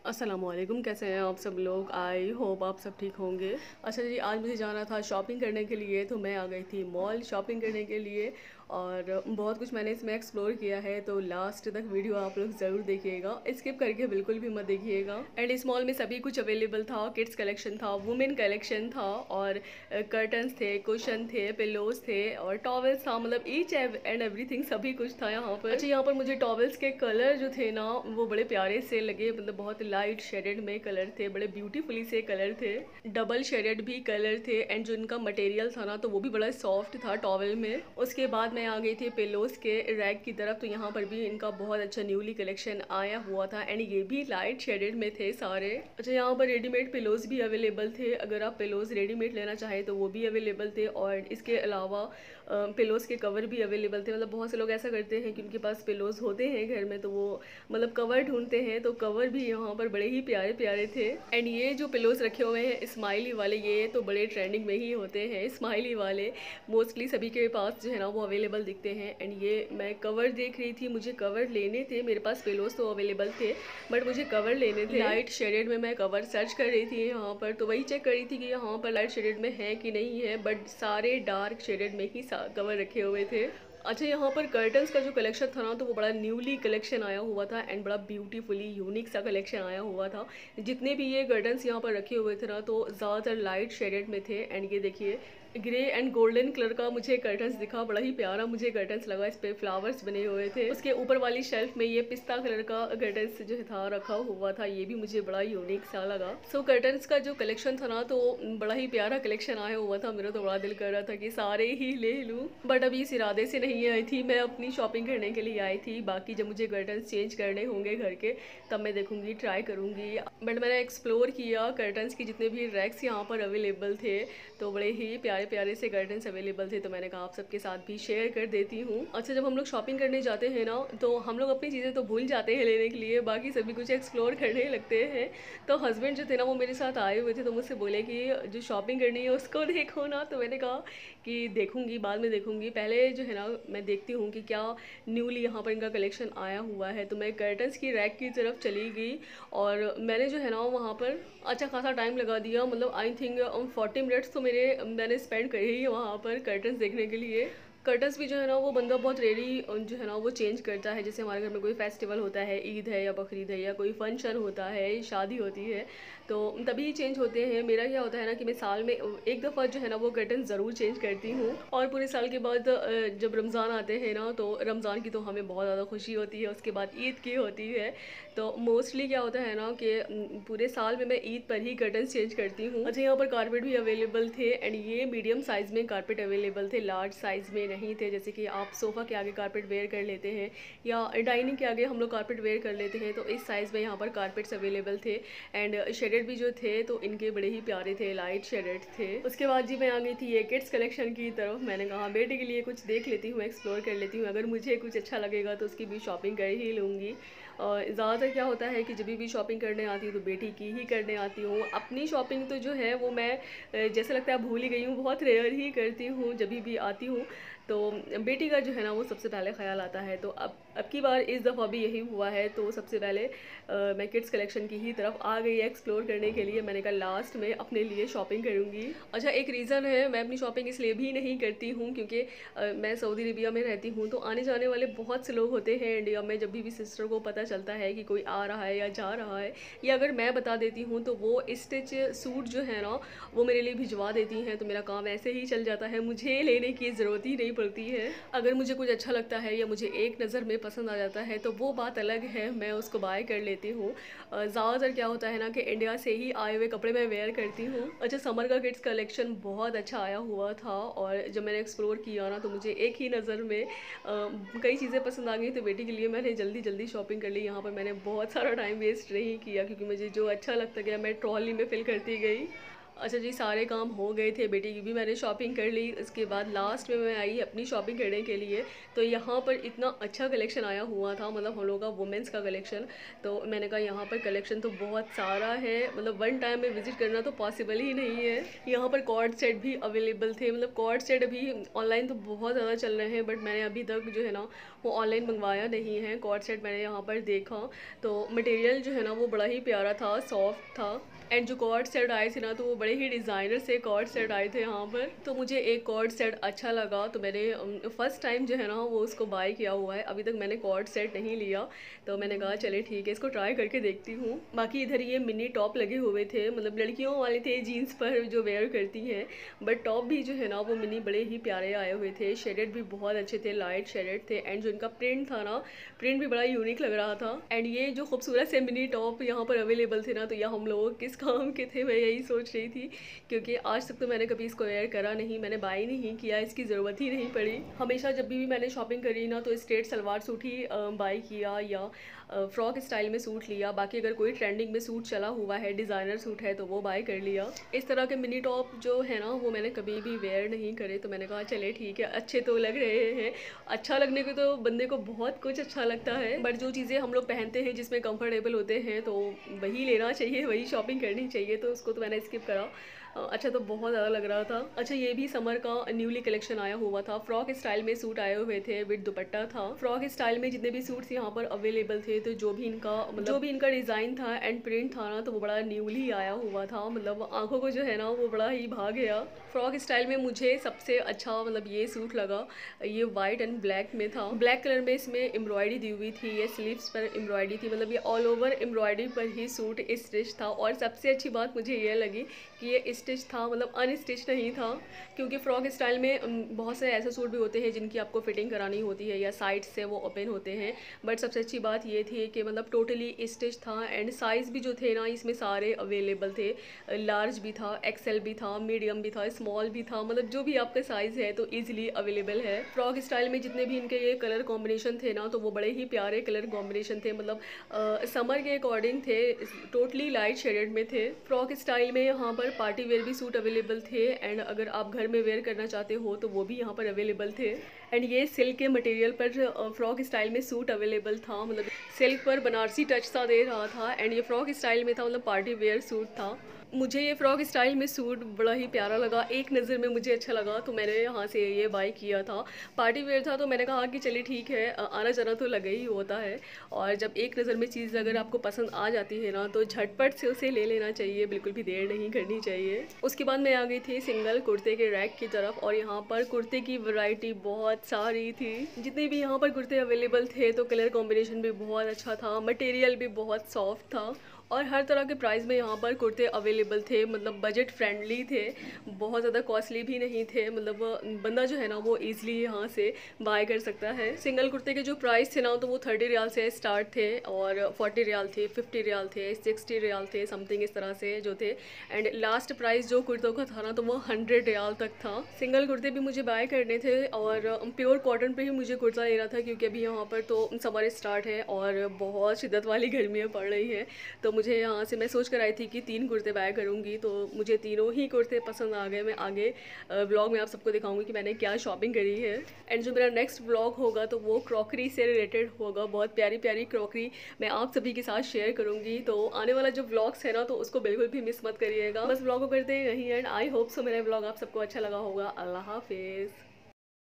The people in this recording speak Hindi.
अस्सलामुअलैकुम, कैसे हैं आप सब लोग। आई होप आप सब ठीक होंगे। अच्छा जी, आज मुझे जाना था शॉपिंग करने के लिए, तो मैं आ गई थी मॉल शॉपिंग करने के लिए। और बहुत कुछ मैंने इसमें एक्सप्लोर किया है, तो लास्ट तक वीडियो आप लोग ज़रूर देखिएगा, स्किप करके बिल्कुल भी मत देखिएगा। एंड इस मॉल में सभी कुछ अवेलेबल था। किड्स कलेक्शन था, वुमेन कलेक्शन था, और कर्टन्स थे, कुशन थे, पिलोज थे, और टॉवल्स था। मतलब ईच एंड एवरीथिंग सभी कुछ था यहाँ पर। अच्छा, यहाँ पर मुझे टॉवल्स के कलर जो थे ना, वो बड़े प्यारे से लगे। मतलब बहुत लाइट शेडेड में कलर थे, बड़े ब्यूटीफुली से कलर थे, डबल शेडेड भी कलर थे। एंड जो इनका मटेरियल था ना, तो वो भी बड़ा सॉफ्ट था टॉवल में। उसके बाद मैं आ गई थी पिलोज के रैक की तरफ, तो यहाँ पर भी इनका बहुत अच्छा न्यूली कलेक्शन आया हुआ था। एंड ये भी लाइट शेडेड में थे सारे। अच्छा, यहाँ पर रेडीमेड पिलोज भी अवेलेबल थे। अगर आप पिलोज रेडीमेड लेना चाहें तो वो भी अवेलेबल थे। और इसके अलावा पिलोज के कवर भी अवेलेबल थे। मतलब बहुत से लोग ऐसा करते हैं कि उनके पास पिलोज होते हैं घर में, तो वो मतलब कवर ढूंढते हैं, तो कवर भी यहाँ पर बड़े ही प्यारे प्यारे थे। एंड ये जो पिलोज रखे हुए हैं स्माइली वाले, ये तो बड़े ट्रेंडिंग में ही होते हैं स्माइली वाले। मोस्टली सभी के पास जो है ना वो अवेलेबल दिखते हैं। एंड ये मैं कवर देख रही थी, मुझे कवर लेने थे। मेरे पास पिलोज तो अवेलेबल थे, बट मुझे कवर लेने थे। लाइट शेडेड में मैं कवर सर्च कर रही थी यहाँ पर, तो वही चेक कर रही थी कि यहाँ पर लाइट शेडेड में है कि नहीं है, बट सारे डार्क शेडेड में ही कवर रखे हुए थे। अच्छा, यहाँ पर कर्टन्स का जो कलेक्शन था ना, तो वो बड़ा न्यूली कलेक्शन आया हुआ था। एंड बड़ा ब्यूटीफुली यूनिक सा कलेक्शन आया हुआ था। जितने भी ये कर्टन्स यहाँ पर रखे हुए थे ना, तो ज़्यादातर लाइट शेडेड में थे। एंड ये देखिए, ग्रे एंड गोल्डन कलर का मुझे कर्टन्स दिखा, बड़ा ही प्यारा मुझे कर्टन्स लगा। इस पे फ्लावर्स बने हुए थे। उसके ऊपर वाली शेल्फ में ये पिस्ता कलर का कर्टन्स जो था रखा हुआ था, ये भी मुझे बड़ा यूनिक सा लगा। सो कर्टन्स का जो कलेक्शन था ना, तो बड़ा ही प्यारा कलेक्शन आया हुआ था। मेरा तो बड़ा दिल कर रहा था कि सारे ही ले लूँ, बट अभी इस इरादे से नहीं आई थी। मैं अपनी शॉपिंग करने के लिए आई थी। बाकी जब मुझे कर्टन्स चेंज करने होंगे घर के, तब मैं देखूंगी, ट्राई करूंगी। बट मैंने एक्सप्लोर किया कर्टन्स की जितने भी रैक्स यहाँ पर अवेलेबल थे, तो बड़े ही प्यारे प्यारे से कर्टन्स अवेलेबल थे। तो मैंने कहा आप सबके साथ भी शेयर कर देती हूँ। अच्छा, जब हम लोग शॉपिंग करने जाते हैं ना, तो हम लोग अपनी चीज़ें तो भूल जाते हैं लेने के लिए, बाकी सभी कुछ एक्सप्लोर करने लगते हैं। तो हस्बैंड जो थे ना, वो मेरे साथ आए हुए थे, तो मुझसे बोले कि जो शॉपिंग करनी है उसको देखो ना। तो मैंने कहा कि देखूंगी, बाद में देखूंगी, पहले जो है ना मैं देखती हूँ कि क्या न्यूली यहाँ पर इनका कलेक्शन आया हुआ है। तो मैं कर्टन्स की रैक की तरफ चली गई, और मैंने जो है ना वहाँ पर अच्छा खासा टाइम लगा दिया। मतलब आई थिंक 40 मिनट्स तो मैंने स्पेंड करे ही वहाँ पर कर्टन्स देखने के लिए। कर्टन्स भी जो है ना, वो बंदा बहुत रेडी जो है ना वो चेंज करता है। जैसे हमारे घर में कोई फेस्टिवल होता है, ईद है या बकरीद है, या कोई फंक्शन होता है, शादी होती है, तो तभी चेंज होते हैं। मेरा क्या होता है ना कि मैं साल में एक दफ़ा जो है ना वो कर्टन ज़रूर चेंज करती हूँ। और पूरे साल के बाद जब रमज़ान आते हैं ना, तो रमज़ान की तो हमें बहुत ज़्यादा खुशी होती है। उसके बाद ईद की होती है। तो मोस्टली क्या होता है ना कि पूरे साल में मैं ईद पर ही कर्टन चेंज करती हूँ। अच्छा, यहाँ पर कारपेट भी अवेलेबल थे। एंड ये मीडियम साइज़ में कारपेट अवेलेबल थे, लार्ज साइज़ में नहीं थे। जैसे कि आप सोफ़ा के आगे कारपेट वेयर कर लेते हैं, या डाइनिंग के आगे हम लोग कारपेट वेयर कर लेते हैं, तो इस साइज़ में यहाँ पर कारपेट्स अवेलेबल थे। एंड शेडेड भी जो थे, तो इनके बड़े ही प्यारे थे, लाइट शेडेड थे। उसके बाद जी मैं आ गई थी ये किड्स कलेक्शन की तरफ। मैंने कहा बेटे के लिए कुछ देख लेती हूँ, एक्सप्लोर कर लेती हूँ, अगर मुझे कुछ अच्छा लगेगा तो उसकी भी शॉपिंग कर ही लूँगी। और ज़्यादातर क्या होता है कि जब भी शॉपिंग करने आती हूँ तो बेटी की ही करने आती हूँ। अपनी शॉपिंग तो जो है वो मैं जैसे लगता है भूल ही गई हूँ, बहुत रेयर ही करती हूँ जब भी आती हूँ। तो बेटी का जो है ना वो सबसे पहले ख्याल आता है। तो अब की बार इस दफ़ा भी यही हुआ है, तो सबसे पहले मैं किड्स कलेक्शन की ही तरफ आ गई एक्सप्लोर करने के लिए। मैंने कहा लास्ट में अपने लिए शॉपिंग करूँगी। अच्छा, एक रीज़न है मैं अपनी शॉपिंग इसलिए भी नहीं करती हूँ क्योंकि मैं सऊदी अरबिया में रहती हूँ, तो आने जाने वाले बहुत से लोग होते हैं इंडिया में। जब भी सिस्टर को पता चलता है कि कोई आ रहा है या जा रहा है, या अगर मैं बता देती हूँ, तो वो स्टिच सूट जो है ना वो मेरे लिए भिजवा देती हैं। तो मेरा काम ऐसे ही चल जाता है, मुझे लेने की ज़रूरत ही नहीं पड़ती है। अगर मुझे कुछ अच्छा लगता है या मुझे एक नज़र में पसंद आ जाता है, तो वो बात अलग है, मैं उसको बाय कर लेती हूँ। ज़्यादातर क्या होता है ना कि इंडिया से ही आए हुए कपड़े मैं वेयर करती हूँ। अच्छा, समर का किड्स कलेक्शन बहुत अच्छा आया हुआ था, और जब मैंने एक्सप्लोर किया ना, तो मुझे एक ही नज़र में कई चीज़ें पसंद आ गई। तो बेटी के लिए मैंने जल्दी जल्दी शॉपिंग कर ली। यहाँ पर मैंने बहुत सारा टाइम वेस्ट नहीं किया, क्योंकि मुझे जो अच्छा लगता गया मैं ट्रॉली में फिल करती गई। अच्छा जी, सारे काम हो गए थे, बेटी की भी मैंने शॉपिंग कर ली। उसके बाद लास्ट में मैं आई अपनी शॉपिंग करने के लिए। तो यहाँ पर इतना अच्छा कलेक्शन आया हुआ था, मतलब हम लोग का वुमेंस का कलेक्शन। तो मैंने कहा यहाँ पर कलेक्शन तो बहुत सारा है, मतलब वन टाइम में विजिट करना तो पॉसिबल ही नहीं है। यहाँ पर कॉर्ड सेट भी अवेलेबल थे, मतलब कॉर्ड सेट अभी ऑनलाइन तो बहुत ज़्यादा चल रहे हैं, बट मैंने अभी तक जो है ना वो ऑनलाइन मंगवाया नहीं है। कॉर्ड सेट मैंने यहाँ पर देखा तो मटेरियल जो है ना वो बड़ा ही प्यारा था, सॉफ्ट था। एंड जो कॉर्ड सेट आए थे ना तो वो बड़े ही डिज़ाइनर से कॉर्ड सेट आए थे यहाँ पर। तो मुझे एक कॉर्ड सेट अच्छा लगा, तो मैंने फर्स्ट टाइम जो है ना वो उसको बाय किया हुआ है। अभी तक मैंने कॉर्ड सेट नहीं लिया, तो मैंने कहा चले ठीक है, इसको ट्राई करके देखती हूँ। बाकी इधर ये मिनी टॉप लगे हुए थे, मतलब लड़कियों वाले थे, जीन्स पर जो वेयर करती हैं। बट टॉप भी जो है ना वो मिनी बड़े ही प्यारे आए हुए थे, शेडेड भी बहुत अच्छे थे, लाइट शेडेड थे। एंड जो इनका प्रिंट था ना, प्रिंट भी बड़ा यूनिक लग रहा था। एंड ये जो खूबसूरत से मिनी टॉप यहाँ पर अवेलेबल थे ना, तो यह हम लोग किस काम के थे, मैं यही सोच रही थी। क्योंकि आज तक तो मैंने कभी इसको वेयर करा नहीं, मैंने बाय नहीं किया, इसकी ज़रूरत ही नहीं पड़ी। हमेशा जब भी मैंने शॉपिंग करी ना तो स्ट्रेट सलवार सूट ही बाय किया या फ्रॉक स्टाइल में सूट लिया। बाकी अगर कोई ट्रेंडिंग में सूट चला हुआ है, डिज़ाइनर सूट है, तो वो बाय कर लिया। इस तरह के मिनी टॉप जो है ना वो मैंने कभी भी वेयर नहीं करे, तो मैंने कहा चले ठीक है, अच्छे तो लग रहे हैं। अच्छा लगने को तो बंदे को बहुत कुछ अच्छा लगता है, बट जो चीज़ें हम लोग पहनते हैं जिसमें कंफर्टेबल होते हैं तो वही लेना चाहिए, वही शॉपिंग करनी चाहिए। तो उसको तो मैंने स्किप करा। अच्छा तो बहुत ज़्यादा लग रहा था। अच्छा ये भी समर का न्यूली कलेक्शन आया हुआ था, फ्रॉक स्टाइल में सूट आए हुए थे, विद दुपट्टा था। फ्रॉक स्टाइल में जितने भी सूट्स यहाँ पर अवेलेबल थे, तो जो भी इनका डिज़ाइन था एंड प्रिंट था ना, तो वो बड़ा न्यूली आया हुआ था, मतलब आंखों को जो है ना वो बड़ा ही भा गया। फ्रॉक स्टाइल में मुझे सबसे अच्छा मतलब ये सूट लगा, ये वाइट एंड ब्लैक में था। ब्लैक कलर में इसमें एम्ब्रॉयडरी दी हुई थी, ये स्लीव्स पर एम्ब्रॉयडरी थी, मतलब ये ऑल ओवर एम्ब्रॉयडरी पर ही सूट स्टिच था। और सबसे अच्छी बात मुझे ये लगी कि ये स्टिच था, मतलब अनस्टिच नहीं था। क्योंकि फ्रॉक स्टाइल में बहुत से ऐसे सूट भी होते हैं जिनकी आपको फिटिंग करानी होती है या साइड से वो ओपन होते हैं, बट सबसे अच्छी बात ये थी कि मतलब टोटली स्टिच था। एंड साइज़ भी जो थे ना इसमें सारे अवेलेबल थे, लार्ज भी था, एक्सेल भी था, मीडियम भी था, स्मॉल भी था, मतलब जो भी आपका साइज़ है तो ईजिली अवेलेबल है। फ्रॉक स्टाइल में जितने भी इनके ये कलर कॉम्बिनेशन थे ना तो वो बड़े ही प्यारे कलर कॉम्बिनेशन थे, मतलब समर के अकॉर्डिंग थे, टोटली लाइट शेडेड में थे। फ्रॉक स्टाइल में यहाँ पर पार्टी वेयर भी सूट अवेलेबल थे, एंड अगर आप घर में वेयर करना चाहते हो तो वो भी यहाँ पर अवेलेबल थे। एंड ये सिल्क के मटेरियल पर फ्रॉक स्टाइल में सूट अवेलेबल था, मतलब सिल्क पर बनारसी टच सा दे रहा था। एंड ये फ्रॉक स्टाइल में था, मतलब पार्टी वेयर सूट था। मुझे ये फ्रॉक स्टाइल में सूट बड़ा ही प्यारा लगा, एक नज़र में मुझे अच्छा लगा, तो मैंने यहाँ से ये बाय किया था। पार्टी वेयर था तो मैंने कहा कि चलिए ठीक है, आना जाना तो लगा ही होता है। और जब एक नज़र में चीज़ अगर आपको पसंद आ जाती है ना तो झटपट से उसे ले लेना चाहिए, बिल्कुल भी देर नहीं करनी चाहिए। उसके बाद मैं आ गई थी सिंगल कुर्ते के रैक की तरफ, और यहाँ पर कुर्ते की वैरायटी बहुत सारी थी। जितने भी यहाँ पर कुर्ते अवेलेबल थे तो कलर कॉम्बिनेशन भी बहुत अच्छा था, मटेरियल भी बहुत सॉफ्ट था, और हर तरह के प्राइस में यहाँ पर कुर्ते अवेलेबल थे, मतलब बजट फ्रेंडली थे, बहुत ज़्यादा कॉस्टली भी नहीं थे। मतलब बंदा जो है ना वो ईज़िली यहाँ से बाय कर सकता है। सिंगल कुर्ते के जो प्राइस थे ना तो वो 30 रियाल से स्टार्ट थे, और 40 रियाल थे, 50 रियाल थे, 60 रियाल थे, समथिंग इस तरह से जो थे। एंड लास्ट प्राइस जो कुर्तों का था ना तो वो 100 रियाल तक था। सिंगल कुर्ते भी मुझे बाय करने थे, और प्योर कॉटन पे ही मुझे कुर्ता लेना था, क्योंकि अभी यहाँ पर तो समर स्टार्ट है और बहुत शिद्दत वाली गर्मियाँ पड़ रही हैं। तो मुझे यहाँ से मैं सोच कर आई थी कि 3 कुर्ते बाय करूँगी, तो मुझे तीनों ही कुर्ते पसंद आ गए। मैं आगे व्लॉग में आप सबको दिखाऊंगी कि मैंने क्या शॉपिंग करी है। एंड जो मेरा नेक्स्ट व्लॉग होगा तो वो क्रॉकरी से रिलेटेड होगा, बहुत प्यारी प्यारी क्रॉकरी मैं आप सभी के साथ शेयर करूँगी। तो आने वाला जो व्लॉग्स है ना तो उसको बिल्कुल भी मिस मत करिएगा। बस व्लॉग को करते हैं यहीं एंड आई होप सो मेरा व्लॉग आप सबको अच्छा लगा होगा। अल्लाह हाफिज़।